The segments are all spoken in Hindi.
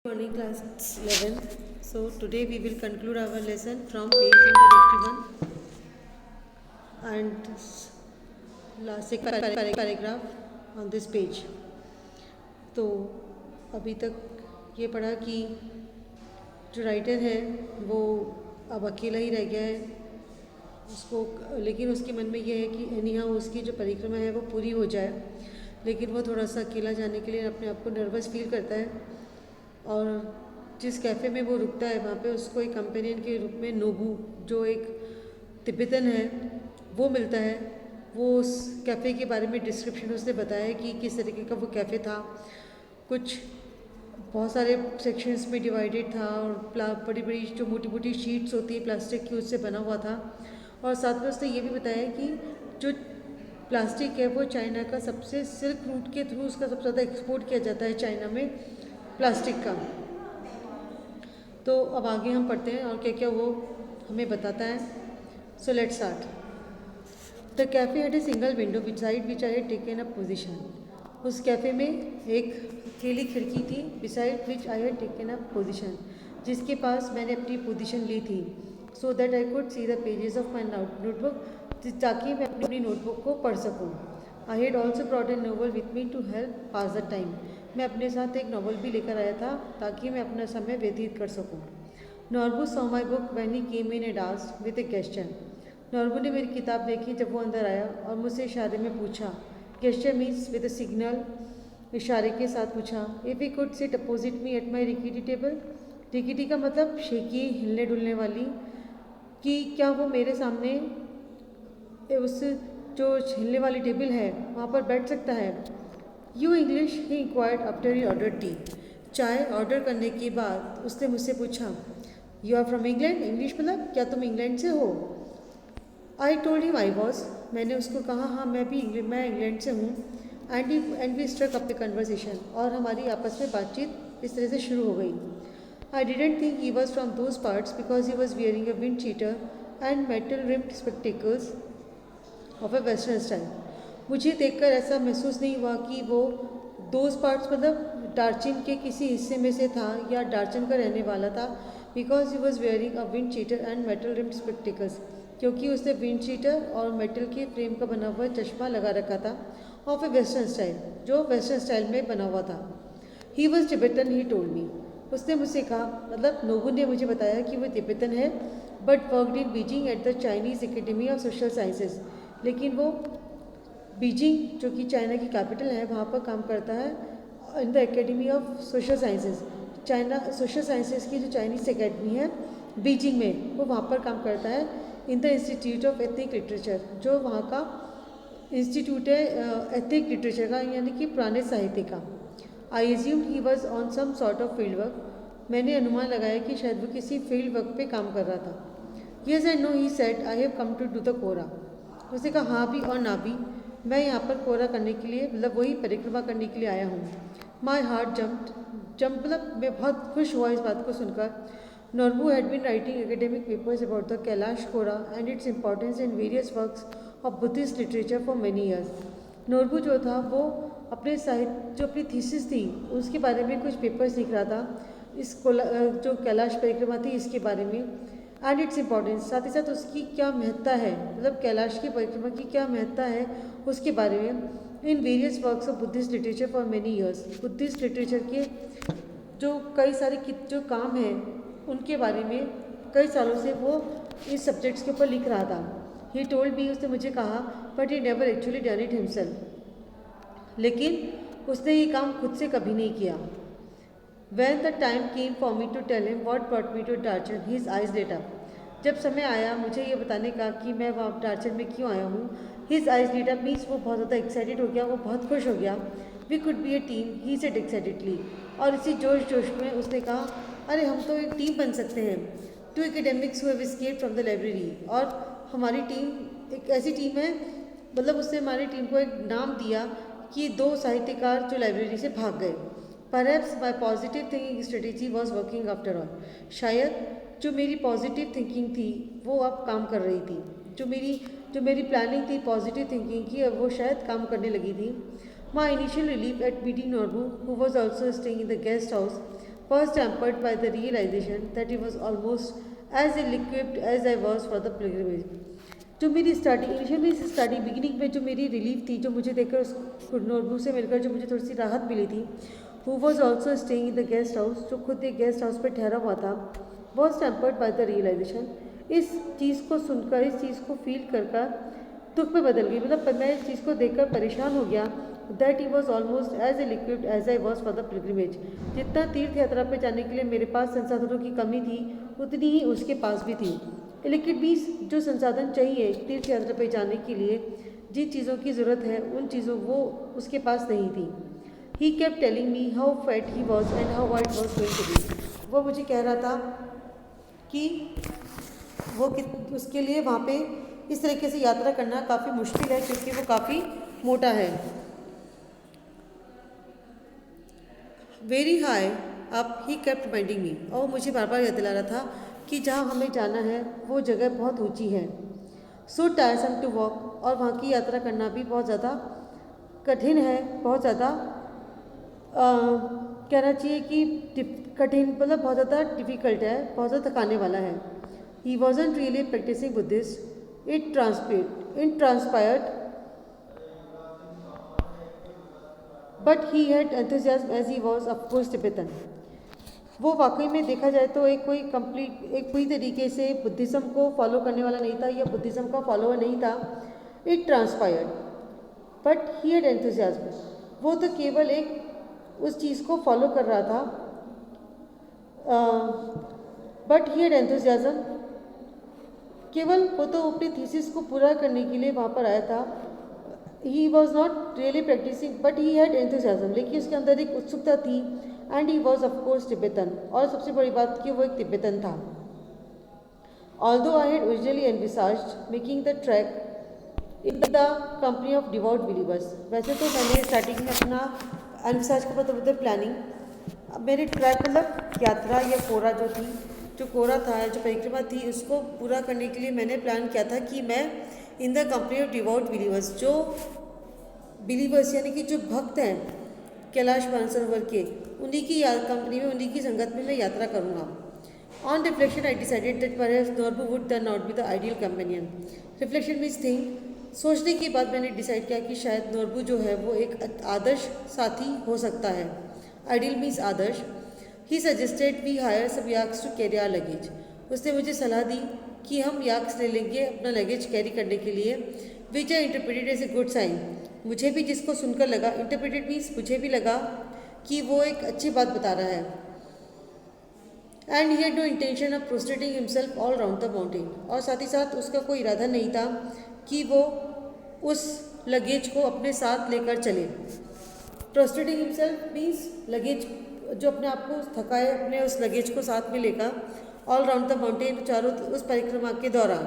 Morning class 11. So today we will conclude our lesson from page number 81 and last paragraph on this page. तो अभी तक ये पढ़ा कि जो राइटर है वो अब अकेला ही रह गया है उसको, लेकिन उसके मन में ये है कि एनी हाउ उसकी जो परिक्रमा है वो पूरी हो जाए, लेकिन वो थोड़ा सा अकेला जाने के लिए अपने आप को नर्वस फील करता है। और जिस कैफ़े में वो रुकता है वहाँ पे उसको एक कंपेनियन के रूप में नोबू, जो एक तिब्बतन है, वो मिलता है। वो उस कैफ़े के बारे में डिस्क्रिप्शन उसने बताया कि किस तरीके का वो कैफ़े था। कुछ बहुत सारे सेक्शंस में डिवाइडेड था और बड़ी बड़ी जो मोटी मोटी शीट्स होती है प्लास्टिक की, उससे बना हुआ था। और साथ में उसने ये भी बताया कि जो प्लास्टिक है वो चाइना का सबसे सिल्क रूट के थ्रू उसका सबसे ज़्यादा एक्सपोर्ट किया जाता है चाइना में प्लास्टिक का। तो अब आगे हम पढ़ते हैं और क्या क्या वो हमें बताता है। So let's start. The cafe had a single window beside which I had taken a position. उस कैफ़े में एक अकेली खिड़की थी, beside which I had taken a position, जिसके पास मैंने अपनी पोजीशन ली थी। So that I could see the pages of my notebook, ताकि मैं अपनी नोटबुक को पढ़ सकूँ। I had also brought a novel with me to help pass the time. मैं अपने साथ एक नॉवल भी लेकर आया था ताकि मैं अपना समय व्यतीत कर सकूं। Norbu saw my book when he came in and asked with A question. Norbu ने मेरी किताब देखी जब वो अंदर आया और मुझसे इशारे में पूछा। Gesture means with a signal, इशारे के साथ पूछा। If he could sit opposite me at my rickety table. Rickety का मतलब शेकी, हिलने डुलने वाली, कि क्या वो मेरे सामने उस जो हिलने वाली टेबल है वहाँ पर बैठ सकता है। You English, he inquired after he order tea. चाय ऑर्डर करने के बाद उसने मुझसे पूछा, you are from England. English मतलब क्या तुम इंग्लैंड से हो। I told him I was. मैंने उसको कहा हाँ मैं इंग्लैंड से हूँ। And we struck up the conversation, और हमारी आपस में बातचीत इस तरह से शुरू हो गई। I didn't think he was from those parts because he was wearing a wind cheater and metal rimmed spectacles of A western style. मुझे देखकर ऐसा महसूस नहीं हुआ कि वो दोज पार्ट्स मतलब डार्चिन के किसी हिस्से में से था या डार्चिन का रहने वाला था। Because he was wearing a wind cheater and metal rimmed spectacles, क्योंकि उसने विंड चीटर और मेटल के फ्रेम का बना हुआ चश्मा लगा रखा था ऑफ ए वेस्टर्न स्टाइल, जो वेस्टर्न स्टाइल में बना हुआ था। He was Tibetan, he told me. उसने मुझसे कहा, मतलब नोबू ने मुझे बताया कि वो तिब्बतन है, but worked in Beijing at the Chinese academy of social sciences. लेकिन वो बीजिंग, जो कि चाइना की कैपिटल है, वहाँ पर काम करता है in the academy of social sciences. China social sciences की जो चाइनीज़ एकेडमी है बीजिंग में, वो वहाँ पर काम करता है in the institute of ethnic literature, जो वहाँ का इंस्टीट्यूट है एथनिक लिटरेचर का, यानी कि पुराने साहित्य का। I assume he was on some sort of field work. मैंने अनुमान लगाया कि शायद वो किसी फील्ड वर्क पे काम कर रहा था। Yes and no, he said, I have come to do the kora. उसने कहा हाँ भी और ना भी, मैं यहाँ पर कोरा करने के लिए, मतलब वही परिक्रमा करने के लिए आया हूँ। माई हार्ट जम्प मतलब मैं बहुत खुश हुआ इस बात को सुनकर। Norbu had been writing academic papers about the Kailash Kora and its importance in various works of Buddhist literature for many years. Norbu जो था वो अपने साहित्य, जो अपनी थीसिस थी उसके बारे में कुछ पेपर्स लिख रहा था, इस जो कैलाश परिक्रमा थी इसके बारे में, एंड इट्स इम्पॉर्टेंस, साथ ही साथ उसकी क्या महत्ता है, मतलब कैलाश की परिक्रमा की क्या महत्ता है उसके बारे में। इन various works of Buddhist literature for many years, Buddhist literature के जो कई सारे जो काम हैं उनके बारे में कई सालों से वो इस सब्जेक्ट्स के ऊपर लिख रहा था। ही टोल्ड मी, उसने मुझे कहा, but he never actually done it himself, लेकिन उसने ये काम खुद से कभी नहीं किया। When the time came for me to tell him what brought me to Darchen, his eyes lit up. जब समय आया मुझे ये बताने का कि मैं वहाँ डार्चन में क्यों आया हूँ, his eyes lit up means वो बहुत ज़्यादा एक्साइटेड हो गया, वो बहुत खुश हो गया। We could be a team, he said excitedly. और इसी जोश में उसने कहा, अरे हम तो एक टीम बन सकते हैं। Two academics who have escaped from the library, और हमारी टीम एक ऐसी टीम है, मतलब उसने हमारी टीम को एक नाम दिया कि दो साहित्यकार जो लाइब्रेरी से भाग गए। Perhaps my positive thinking strategy was working after all. शायद जो मेरी पॉजिटिव थिंकिंग थी वो अब काम कर रही थी, जो मेरी प्लानिंग थी पॉजिटिव थिंकिंग की, अब वो शायद काम करने लगी थी। My initial relief at meeting Norbu, who was also staying in the guest house, first hampered by the realization that he was almost as ill-equipped as I was for the pilgrimage. जो मेरी स्टार्टिंग इनिशियली स्टार्टिंग बिगिनिंग में जो मेरी रिलीफ थी, जो मुझे देखकर उस नोटबुक से मिलकर जो मुझे थोड़ी सी राहत मिली थी, who was also staying in the guest house, जो खुद एक गेस्ट हाउस पर ठहरा हुआ था, was tempered by the realization, इस चीज़ को सुनकर, इस चीज़ को फील कर दुख में बदल गई। मतलब मैं इस चीज़ को देखकर परेशान हो गया that he was almost as ill equipped as I was for the pilgrimage. जितना तीर्थ यात्रा पर जाने के लिए मेरे पास संसाधनों की कमी थी, उतनी ही उसके पास भी थी। लेकिन बीस जो संसाधन चाहिए तीर्थ यात्रा पर जाने के लिए, जिन चीज़ों की ज़रूरत है, उन चीज़ों वो उसके पास नहीं थी। He kept telling me how fat he was and how white was going to be. वो मुझे कह रहा था कि वो उसके लिए वहाँ पे इस तरीके से यात्रा करना काफ़ी मुश्किल है क्योंकि वो काफ़ी मोटा है। Very high up he kept reminding me, और मुझे बार बार याद दिला रहा था कि जहाँ हमें जाना है वो जगह बहुत ऊंची है। सो टायरसम टू वॉक, और वहाँ की यात्रा करना भी बहुत ज़्यादा कठिन है, बहुत ज़्यादा कहना चाहिए कि कठिन, मतलब बहुत ज़्यादा डिफ़िकल्ट है, बहुत ज़्यादा थकाने वाला है। He wasn't really practising Buddhist, it transpired but he had enthusiasm as he was of course Tibetan। वो वाकई में देखा जाए तो एक पूरी तरीके से बुद्धिज़्म को फॉलो करने वाला नहीं था या बुद्धिज़्म का फॉलोअर नहीं था। It transpired but he had enthusiasm, वो तो केवल एक उस चीज़ को फॉलो कर रहा था, बट ही हैड एंथुजियाज्म, केवल वो तो अपनी थीसिस को पूरा करने के लिए वहाँ पर आया था। He was not really practising but he had enthusiasm, लेकिन उसके अंदर एक उत्सुकता थी। And he was of course Tibetan, और सबसे बड़ी बात कि वो एक तिब्बतन था। Although I had originally envisaged making the track in the company of devout believers, वैसे तो मैंने स्टार्टिंग में अपना एनविसाज का मतलब प्लानिंग, मेरी ट्रैक मतलब यात्रा या कोरा जो कोरा था, जो परिक्रमा थी, उसको पूरा करने के लिए मैंने प्लान किया था कि मैं इन the company of devout believers, जो बिलीवर्स यानी कि जो भक्त हैं कैलाश मानसरोवर के, उन्हीं की कंपनी में, उन्हीं की संगत में मैं यात्रा करूँगा। On reflection I decided that perhaps Norbu would than not be the ideal companion. Reflection means think, सोचने के बाद मैंने डिसाइड किया कि शायद नॉर्बू जो है वो एक आदर्श साथी हो सकता है। आइडियल मीन्स आदर्श। He suggested we hire some yaks to carry our luggage, उसने मुझे सलाह दी कि हम याक्स ले लेंगे अपना लगेज कैरी करने के लिए। Which I interpreted as a good sign, मुझे भी जिसको सुनकर लगा, इंटरप्रेटेड मीन्स मुझे भी लगा कि वो एक अच्छी बात बता रहा है। And he had no intention of prostrating himself all round the mountain, और साथ ही साथ उसका कोई इरादा नहीं था कि वो उस लगेज को अपने साथ लेकर चले। प्रोस्ट्रेटिंग हिमसेल्फ मीन्स लगेज, जो अपने आप को थकाए, अपने उस लगेज को साथ में लेकर ऑल राउंड द माउंटेन, चारों उस परिक्रमा के दौरान।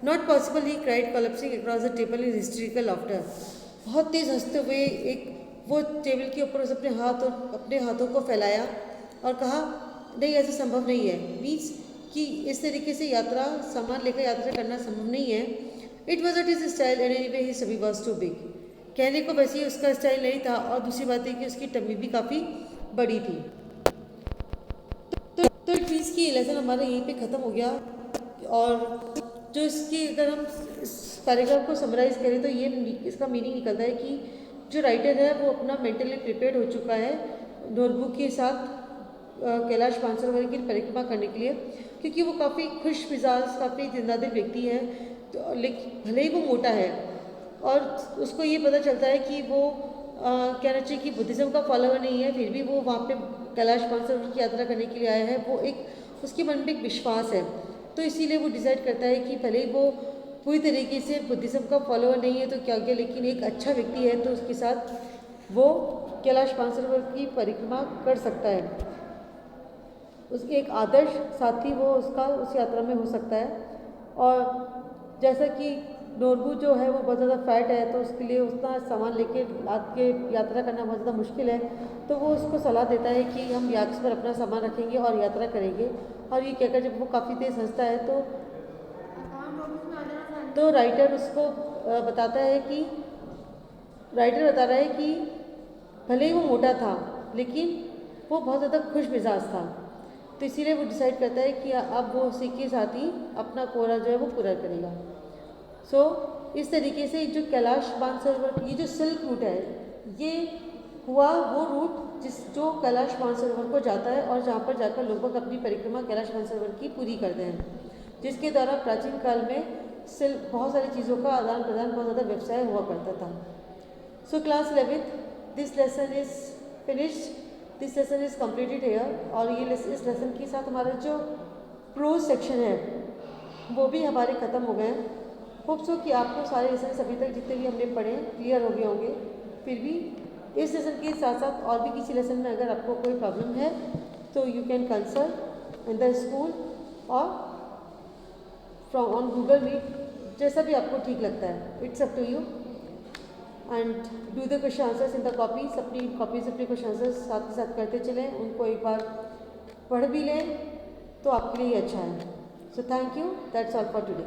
Not possible he cried collapsing across the table in historical laughter, बहुत तेज़ हंसते हुए एक वो टेबल के ऊपर उस अपने हाथों को फैलाया और कहा नहीं, ऐसा संभव नहीं है। मीन्स कि इस तरीके से सामान लेकर यात्रा करना संभव नहीं है। It was not his style and anyway his tummy was too big, कहने को वैसे ही उसका स्टाइल नहीं था, और दूसरी बात है कि उसकी टमी भी काफ़ी बड़ी थी। तो इट मीन्स की लेसन हमारा यहीं पे ख़त्म हो गया। और जो इसकी अगर हम इस पैराग्राफ को समराइज़ करें तो ये इसका मीनिंग निकलता है कि जो राइटर है वो अपना मेंटली प्रिपेयर्ड हो चुका है नोटबुक के साथ कैलाश मानसरोवर की परिक्रमा करने के लिए, क्योंकि वो काफ़ी खुश मिजाज, काफ़ी जिंदादिल व्यक्ति है। तो लेकिन भले ही वो मोटा है, और उसको ये पता चलता है कि वो कहना चाहिए कि बुद्धिज़्म का फॉलोअर नहीं है, फिर भी वो वहाँ पे कैलाश मानसरोवर की यात्रा करने के लिए आया है। वो एक उसके मन में एक विश्वास है, तो इसीलिए वो डिसाइड करता है कि भले ही वो पूरी तरीके से बुद्धिज़्म का फॉलोअर नहीं है तो क्या गया, लेकिन एक अच्छा व्यक्ति है तो उसके साथ वो कैलाश मानसरोवर की परिक्रमा कर सकता है। उसके एक आदर्श साथी वो उसका उस यात्रा में हो सकता है। और जैसा कि नोरबू जो है वो बहुत ज़्यादा फैट है, तो उसके लिए उतना सामान लेके लाद के यात्रा करना बहुत ज़्यादा मुश्किल है, तो वो उसको सलाह देता है कि हम याक्स पर अपना सामान रखेंगे और यात्रा करेंगे। और ये कहकर जब वो काफ़ी तेज़ हंसता है तो राइटर उसको बताता है कि राइटर बता रहा है कि भले ही वो मोटा था, लेकिन वो बहुत ज़्यादा खुश मिजाज था, तो इसीलिए वो डिसाइड करता है कि अब वो उसी के साथ ही अपना कोरा जो है वो पूरा करेगा। सो इस तरीके से जो कैलाश मानसरोवर, ये जो सिल्क रूट है, ये हुआ वो रूट जो कैलाश मानसरोवर को जाता है और जहाँ पर जाकर लोग अपनी परिक्रमा कैलाश मानसरोवर की पूरी करते हैं, जिसके द्वारा प्राचीन काल में सिल्क बहुत सारी चीज़ों का आदान प्रदान, बहुत ज़्यादा व्यवसाय हुआ करता था। So class 11th, this lesson is finished, this lesson is completed here. और ये इस लेसन के साथ हमारा जो प्रोज सेक्शन है वो भी हमारे ख़त्म हो गए हैं। होप सो कि आपको सारे लेसन अभी तक जितने भी हमने पढ़े क्लियर हो गए होंगे। फिर भी इस लेसन के साथ साथ और भी किसी लेसन में अगर आपको कोई प्रॉब्लम है तो you can consult in the school और फ्रॉम ऑन गूगल मीट, जैसा भी आपको ठीक लगता है, it's up to you. And do the question answers in the copies, अपनी कॉपीज अपने क्वेश्चन आंसर्स साथ के साथ करते चलें, उनको एक बार पढ़ भी लें तो आपके लिए अच्छा है। So thank you, that's all for today.